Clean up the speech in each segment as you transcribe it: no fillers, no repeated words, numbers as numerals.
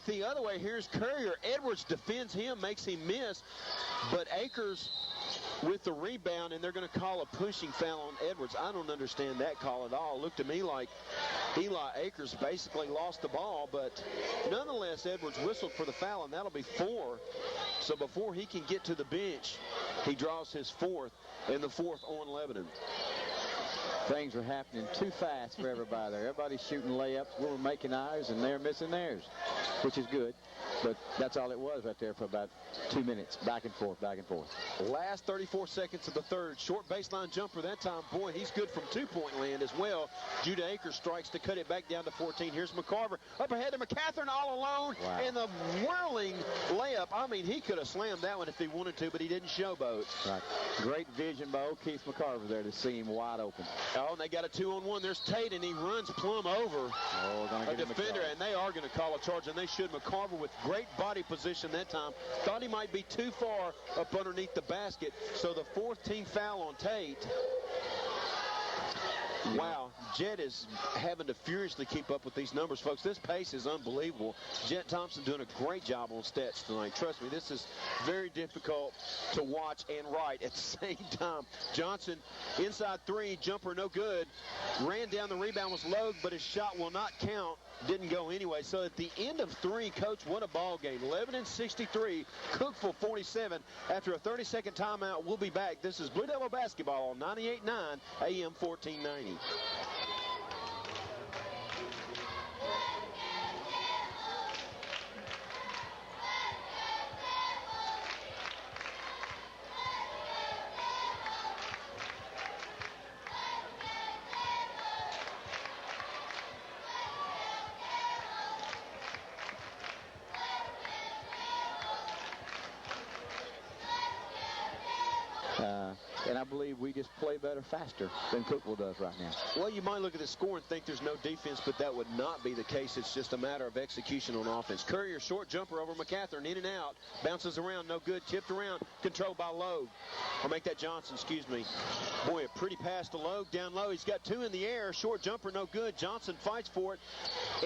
Back the other way, here's Courier. Edwards defends him, makes him miss, but Akers with the rebound, and they're going to call a pushing foul on Edwards. I don't understand that call at all. It looked to me like Eli Akers basically lost the ball, but nonetheless, Edwards whistled for the foul, and that'll be 4. So before he can get to the bench, he draws his 4th, and the 4th on Lebanon. Things are happening too fast for everybody there. Everybody's shooting layups. We're making ours, and they're missing theirs, which is good. But that's all it was right there for about 2 minutes. Back and forth, back and forth. Last 34 seconds of the third. Short baseline jumper that time. Boy, he's good from two-point land as well. Judah Akers strikes to cut it back down to 14. Here's McCarver. Up ahead to McCathern all alone. Wow. And the whirling layup. I mean, he could have slammed that one if he wanted to, but he didn't showboat. Right. Great vision by O'Keefe McCarver there to see him wide open. Oh, and they got a 2-on-1. There's Tate, and he runs plumb over a defender, and they are going to call a charge, and they should. McCarver with great body position that time. Thought he might be too far up underneath the basket, so the 4th team foul on Tate. Wow, Jet is having to furiously keep up with these numbers, folks. This pace is unbelievable. Jet Thompson doing a great job on stats tonight. Trust me, this is very difficult to watch and write at the same time. Johnson, inside 3, jumper no good. Ran down the rebound, was Logue, but his shot will not count. Didn't go anyway. So at the end of 3, Coach, what a ball game. Lebanon 63, Cookeville 47. After a 30-second timeout, we'll be back. This is Blue Devil basketball on 98.9 AM 1490. And I believe we just play better faster than Cookeville does right now. Well, you might look at the score and think there's no defense, but that would not be the case. It's just a matter of execution on offense. Courier, short jumper over McCathern, in and out. Bounces around, no good. Tipped around, controlled by Logue. Or make that Johnson, excuse me. Boy, a pretty pass to Logue down low. He's got 2 in the air. Short jumper, no good. Johnson fights for it.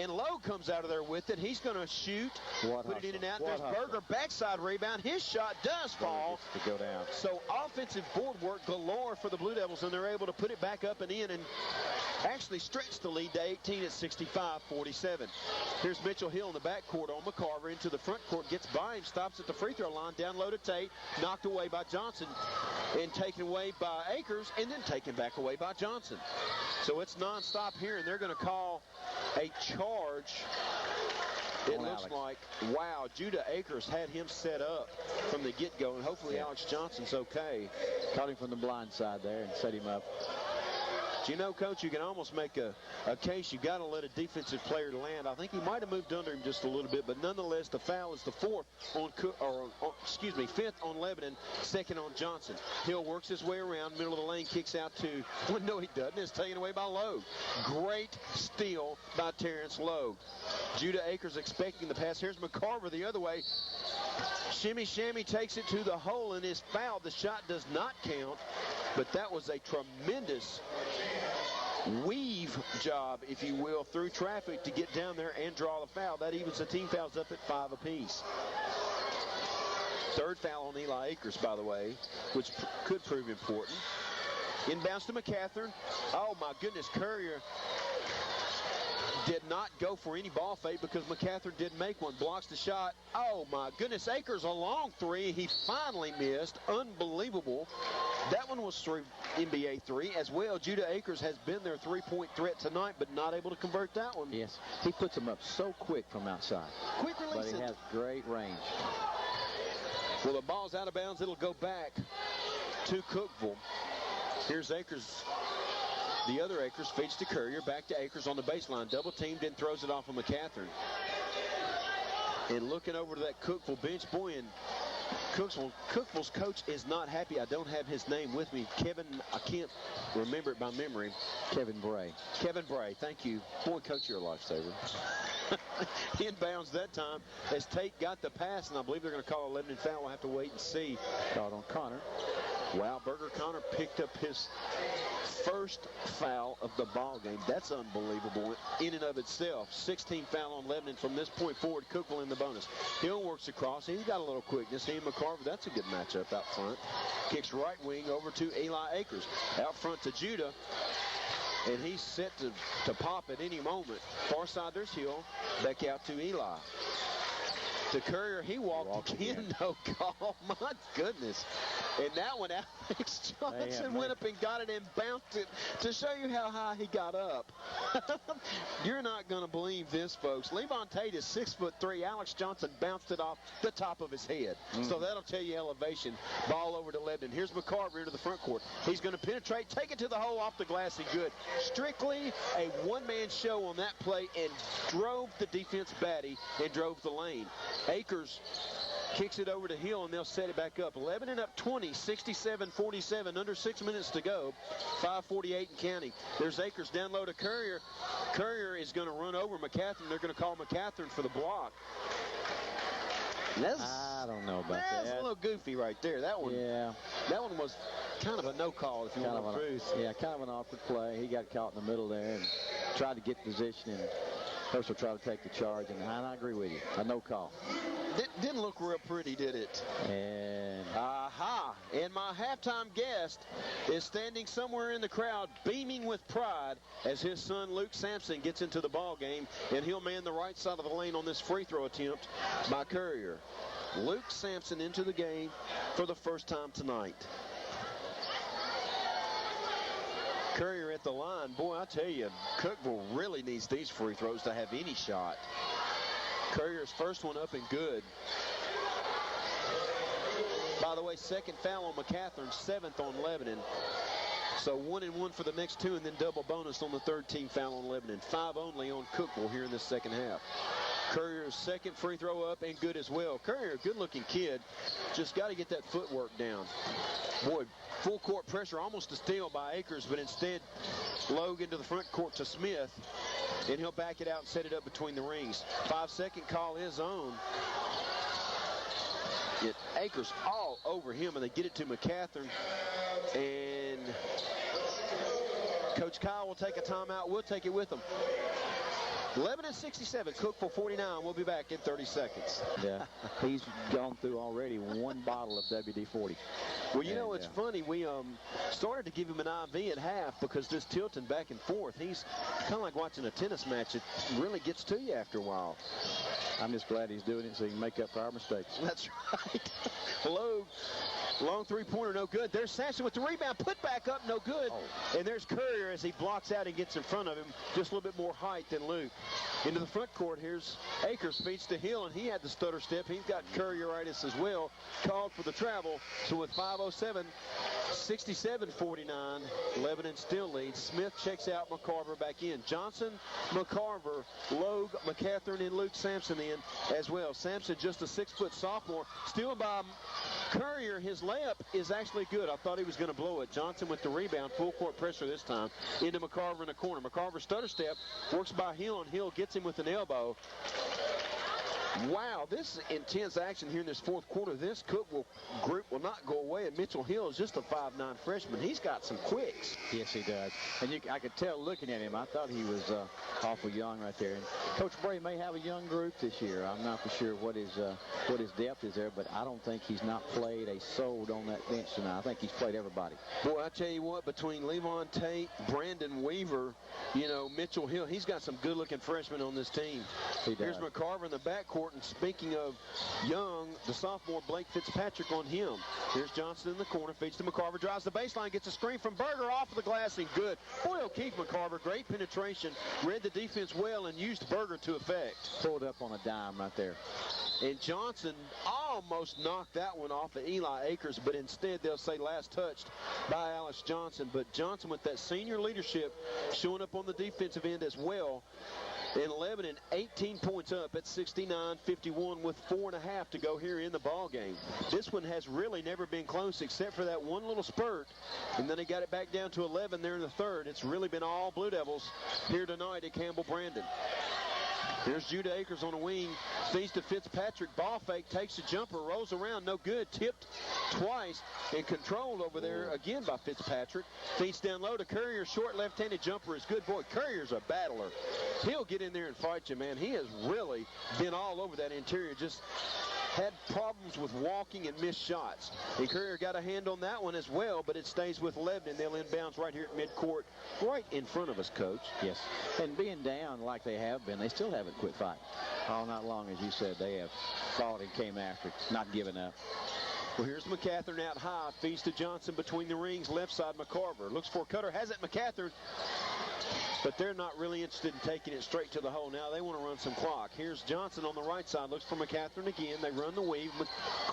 And Logue comes out of there with it. He's going to shoot. Put it in and out. There's Berger, backside rebound. His shot does fall. To go down. So offensive board work galore for the Blue Devils, and they're able to put it back up and in and actually stretch the lead to 18 at 65-47. Here's Mitchell Hill in the backcourt on McCarver into the front court, gets by him, stops at the free throw line, down low to Tate, knocked away by Johnson, and taken away by Akers, and then taken back away by Johnson. So it's nonstop here, and they're going to call a charge. It looks like, wow, Judah Akers had him set up from the get-go, and hopefully Alex Johnson's okay. Caught him from the blind side there and set him up. You know, Coach, you can almost make a case you've got to let a defensive player land. I think he might have moved under him just a little bit, but nonetheless, the foul is the 4th on, 5th on Lebanon, 2nd on Johnson. Hill works his way around, middle of the lane, kicks out to, well, no, he doesn't. It's taken away by Logue. Great steal by Terrence Logue. Judah Akers expecting the pass. Here's McCarver the other way. Shimmy Shammy takes it to the hole and is fouled. The shot does not count, but that was a tremendous weave job, if you will, through traffic to get down there and draw the foul. That evens the team fouls up at 5 apiece. 3rd foul on Eli Akers, by the way, which could prove important. Inbounds to McCathern. Oh, my goodness, Courier did not go for any ball fake because McCathern didn't make one. Blocks the shot. Oh, my goodness. Akers a long 3. He finally missed. Unbelievable. That one was through NBA 3 as well. Judah Akers has been their 3-point threat tonight, but not able to convert that one. Yes, he puts them up so quick from outside. Quick release. But he has great range. Well, the ball's out of bounds. It'll go back to Cookeville. Here's Akers. The other Akers feeds to Courier, back to Akers on the baseline. Double teamed and throws it off of McCathern. And looking over to that Cookeville bench, boy, and Cookeville's coach is not happy. I don't have his name with me. Kevin, I can't remember it by memory. Kevin Bray. Kevin Bray, thank you. Boy, Coach, you're a lifesaver. Inbounds that time as Tate got the pass, and I believe they're going to call a Lebanon foul. We'll have to wait and see. Called on Connor. Wow, Burger Connor picked up his first foul of the ball game. That's unbelievable in and of itself. 16 foul on Lebanon from this point forward. Cookeville in the bonus. Hill works across. He's got a little quickness. He and McCarver, that's a good matchup out front. Kicks right wing over to Eli Akers. Out front to Judah. And he's set to pop at any moment. Far side, there's Hill. Back out to Eli. To Courier, he walked again. No call. My goodness. And that one, Alex Johnson went up and got it and bounced it to show you how high he got up. You're not going to believe this, folks. Levon Tate is 6'3". Alex Johnson bounced it off the top of his head. So that'll tell you elevation. Ball over to Lebanon. Here's McCarver into the front court. He's going to penetrate, take it to the hole off the glass and good. Strictly a one-man show on that play and drove the defense batty and drove the lane. Akers kicks it over to Hill, and they'll set it back up. Lebanon up 20, 67-47, under 6 minutes to go. 5:48 and counting. There's Akers down low to Courier. Courier is going to run over McCatherine. They're going to call McCatherine for the block. I don't know about that. That's a little goofy right there. That one. Yeah. That one was kind of a no call, if you want the truth. Yeah, kind of an awkward play. He got caught in the middle there and tried to get position, and First will try to take the charge, and I agree with you. A no call. Didn't look real pretty, did it? And and my halftime guest is standing somewhere in the crowd, beaming with pride as his son Luke Sampson gets into the ball game, and he'll man the right side of the lane on this free throw attempt by Courier. Luke Sampson into the game for the first time tonight. Courier at the line. Boy, I tell you, Cookeville really needs these free throws to have any shot. Courier's first one up and good. By the way, second foul on McCatherine, seventh on Lebanon. So 1 and 1 for the next two, and then double bonus on the third team foul on Lebanon. 5 only on Cookeville here in the second half. Courier's second free throw up and good as well. Courier, good-looking kid. Just got to get that footwork down. Boy, full court pressure, almost a steal by Akers, but instead Logue into the front court to Smith, and he'll back it out and set it up between the rings. 5-second call is on. Akers all over him, and they get it to McCatherine, and Coach Kyle will take a timeout. We'll take it with him. Lebanon 67, Cookeville 49. We'll be back in 30 seconds. Yeah, he's gone through already one bottle of WD-40. Well, you know, it's funny. We started to give him an IV at half because this tilting back and forth, he's kind of like watching a tennis match. It really gets to you after a while. I'm just glad he's doing it so he can make up for our mistakes. That's right. Logue, long three-pointer, no good. There's Sampson with the rebound, put back up, no good. Oh. And there's Courier as he blocks out and gets in front of him, just a little bit more height than Luke. Into the front court, here's Akers, feeds to Hill, and he had the stutter step. He's got Courieritis as well, called for the travel. So with 5:07, 67-49, Lebanon still leads. Smith checks out, McCarver back in. Johnson, McCarver, Logue, McCatherine, and Luke Sampson in as well. Sampson, just a 6-foot sophomore, still by Courier. His layup is actually good. I thought he was going to blow it. Johnson with the rebound, full court pressure this time, into McCarver in the corner. McCarver stutter step, works by Hill, and Hill gets him with an elbow. Wow, this is intense action here in this fourth quarter. This Cookeville group will not go away, and Mitchell Hill is just a 5'9" freshman. He's got some quicks. Yes, he does. And I could tell looking at him, I thought he was awful young right there. And Coach Bray may have a young group this year. I'm not for sure what his depth is there, but I don't think he's not played a soul on that bench tonight. I think he's played everybody. Boy, I tell you what, between Levon Tate, Brandon Weaver, you know, Mitchell Hill, he's got some good-looking freshmen on this team. He does. Here's McCarver in the backcourt. And speaking of young, the sophomore Blake Fitzpatrick on him. Here's Johnson in the corner, feeds to McCarver, drives the baseline, gets a screen from Berger off of the glass and good. Boy, O'Keefe McCarver, great penetration, read the defense well and used Berger to effect. Pulled up on a dime right there. And Johnson almost knocked that one off of Eli Akers, but instead they'll say last touched by Alex Johnson. But Johnson with that senior leadership showing up on the defensive end as well. In Lebanon, 18 points up at 69-51 with 4.5 to go here in the ball game. This one has really never been close except for that one little spurt, and then they got it back down to 11 there in the third. It's really been all Blue Devils here tonight at Campbell Brandon. Here's Judah Akers on the wing. Feeds to Fitzpatrick. Ball fake. Takes a jumper. Rolls around. No good. Tipped twice and controlled over there again by Fitzpatrick. Feeds down low to Courier. Short left-handed jumper is good. Boy, Courier's a battler. He'll get in there and fight you, man. He has really been all over that interior. Just had problems with walking and missed shots. And Courier got a hand on that one as well, but it stays with Lebanon. They'll inbounds right here at midcourt, right in front of us, Coach. Yes, and being down like they have been, they still haven't quit fighting. All night long, as you said, they have fought and came after it, not giving up. Well, here's McCathern out high. Feeds to Johnson between the rings. Left side, McCarver. Looks for Cutter. Has it, McCathern. But they're not really interested in taking it straight to the hole now. They want to run some clock. Here's Johnson on the right side. Looks for McCathern again. They run the weave.